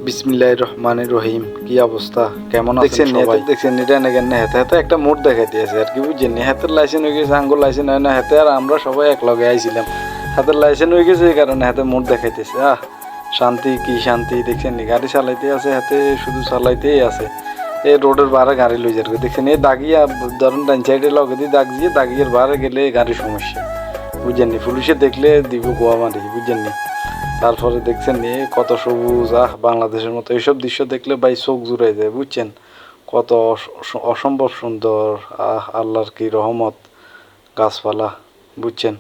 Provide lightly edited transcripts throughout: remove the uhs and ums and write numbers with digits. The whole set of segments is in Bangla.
বিসমিল্লাহির রহমানির রহিম। কি অবস্থা, কেমন আছেন সবাই? দেখছেন এটা না কেন হাতে হাতে একটা মোড় দেখাই দিয়েছে আর কি, বুঝছেন? হাতের লাইসেন্স হয়ে গেছে, আঙ্গুল লাইসেন্স হয় না হাতে, আর আমরা সবাই এক লগে আইছিলাম। হাতের লাইসেন্স হয়ে গেছে এই কারণে হাতে মোড় দেখাইতেছে। শান্তি, কি শান্তি! দেখছেন গাড়ি চালাইতে আছে হাতে, শুধু চালাইতেই আছে। এই রোডের বারে গাড়ি লই যার দেখছেন, এই দাগিয়া ধরেন ডান সাইডে লগে দিয়ে দাগ দিয়ে দাগিয়ার বারে গেলে গাড়ির সমস্যা, বুঝছেন? পুলিশে দেখলে দিব গোয়া মারি, বুঝছেন? তারপরে দেখছেন কত সবুজ, বাংলাদেশের মতো এইসব দৃশ্য দেখলে ভাই চোখ জুড়াই যায়, বুঝছেন? কত অসম্ভব সুন্দর, আল্লাহর কি রহমত, গাছপালা, বুঝছেন?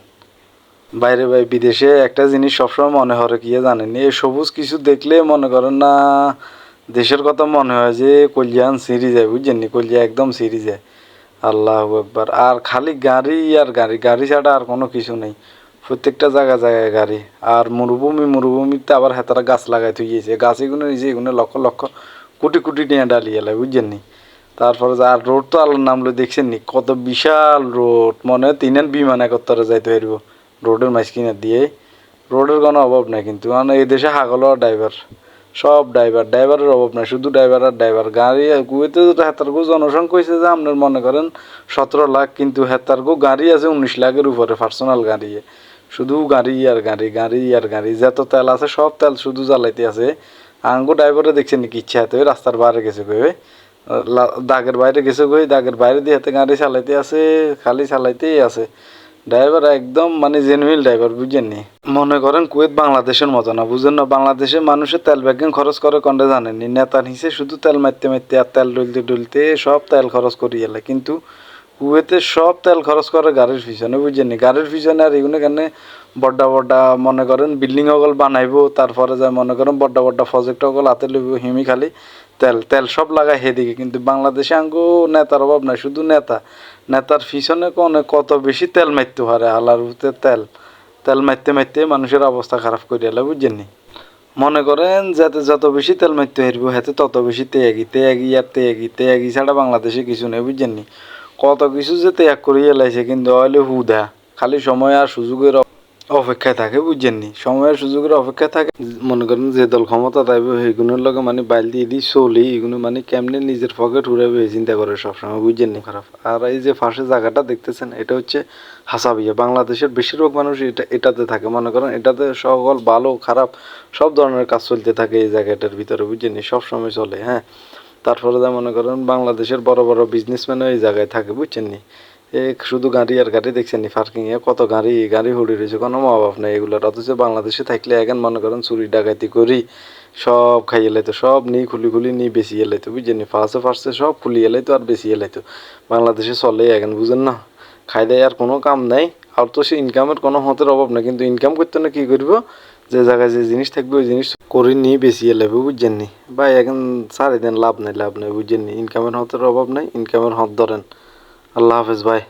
বাইরে ভাই বিদেশে একটা জিনিস সবসময় মনে হয় কি জানেন, এই সবুজ কিছু দেখলে মনে করেন না দেশের কথা মনে হয় যে কলিয়ান সিঁড়ি যায়, বুঝছেন? কলিয়া একদম সিঁড়ি যায়। আল্লাহু আকবার। আর খালি গাড়ি আর গাড়ি, গাড়ি ছাড়া আর কোনো কিছু নেই। প্রত্যেকটা জায়গায় জায়গায় গাড়ি। আর মরুভূমিতে আবার হেতারা গাছ লাগাই থুই গেছে, গাছ এগুলো নিজে এগুলো লক্ষ লক্ষ কোটি কোটি নিয়ে ডালিয়ে এলাই, বুঝছেন? তারপরে আর রোড তো আল্লাহর নাম লই, দেখছেন কত বিশাল রোড, মনে হয় তিন বিমান একত্তরে যাইতে পারব রোডের মাঝখানে দিয়ে। রোডের কোনো অভাব নাই, কিন্তু মানে এই দেশে হাগল ড্রাইভার, সব ড্রাইভারের অভাব নাই, শুধু ড্রাইভার আর ড্রাইভার। গাড়ি কুয়েতে হেতারগো জনসংখ্যা হয়েছে যে আপনার মনে করেন 17 লাখ, কিন্তু হেতারগো গাড়ি আছে 19 লাখের উপরে, পার্সোনাল গাড়ি। শুধু গাড়ি আর গাড়ি, গাড়ি আর গাড়ি, যত তেল আছে সব তেল শুধু জ্বালাইতে আছে। আঙ্গো ড্রাইভারে দেখছেন নাকি ইচ্ছা হাতে রাস্তার বাইরে গেছে কই, দাগের বাইরে গেছে কই, দাগের বাইরে দিয়ে হাতে গাড়ি চালাইতে আছে, খালি চালাইতেই আছে। ড্রাইভার একদম মানে জেনুইন ড্রাইভার, বুঝছেন? মনে করেন কুয়েত বাংলাদেশের মতো না, বুঝেন না? বাংলাদেশে মানুষের তেল ব্যাগিং খরচ করে কন্ডে জানেননি, নেতা নিচে শুধু তেল মারতে মারতে আর তেল ডলতে ডলতে সব তেল খরচ করি এলে। কিন্তু কুয়েতে সব তেল খরচ করে গাড়ির পিছনে, বুঝছেন? গাড়ির পিছনে। আর এগুলো কেন বড্ডা বড্ডা মনে করেন বিল্ডিং অগল বানাইবো, তারপরে যায় মনে করেন বড্ডা বড্ডা প্রজেক্ট অগল হাতে লইব, হিমি খালি তেল তেল সব লাগায় সেদিকে। কিন্তু বাংলাদেশে আঙ্গো নেতার অভাব নাই, শুধু নেতার পিছনে কত বেশি তেল মারতে পারে, আলার ভিতরে তেল তেল মারতে মারতে মানুষের অবস্থা খারাপ করে এলে, বুঝছেন? মনে করেন যাতে যত বেশি তেল মারতে হারবো হাতে তত বেশি তেয়াগি ছাড়া বাংলাদেশে কিছু নেই, বুঝছেন? কত কিছু যে ত্যাগ করিয়ে এলাইছে, কিন্তু হইলে হুদা খালি সময় আর সুযোগের অপেক্ষায় থাকে, বুঝছেন? সময়ের সুযোগের অপেক্ষায় থাকে। মনে করেন যে দল ক্ষমতা তাইবে সেইগুলোর লগে মানে বাইল দিয়ে দিই চলি, এগুলো মানে কেমনে নিজের পকেট উড়াবে চিন্তা করে সবসময়, বুঝছেন? খারাপ। আর এই যে ফাঁসে জায়গাটা দেখতেছেন, এটা হচ্ছে হাসাবিয়া। বাংলাদেশের বেশিরভাগ মানুষ এটাতে থাকে, মনে করেন এটাতে সকল ভালো খারাপ সব ধরনের কাজ চলতে থাকে এই জায়গাটার ভিতরে, বুঝছেন? সবসময় চলে। হ্যাঁ, তারপরে যা মনে করেন বাংলাদেশের বড় বড় বিজনেসম্যানও এই জায়গায় থাকে, বুঝছেন? শুধু গাড়ি আর গাড়ি, দেখছেন পার্কিংয়ে কত গাড়ি গাড়ি হুড়ি রয়েছে, কোনো অভাব নেই এগুলোর। অথচ বাংলাদেশে থাকলে এখন মনে করেন চুরি ডাকাতি করি সব খাইয়ে লাইতো, সব নিয়ে খুলি নিয়ে বেশি এলাইতো, বুঝছেন? ফার্স্টে সব খুলি এলাইতো আর বেশি এলাইতো। বাংলাদেশে চলে এখন, বুঝেন না? খাই দেয় আর কোনো কাম নাই। আর তো সে ইনকামের কোনো হতের অভাব নেই, কিন্তু ইনকাম করতে না কী করবো, যে জায়গায় যে জিনিস থাকবে ওই জিনিস করে নিয়ে বেশি এলাবে, বুঝছেন? ভাই এখন সারি দেন, লাভ নাই, বুঝছেন? ইনকামের হতের অভাব নাই, ইনকামের হত ধরেন। আল্লাহ হাফেজ ভাই।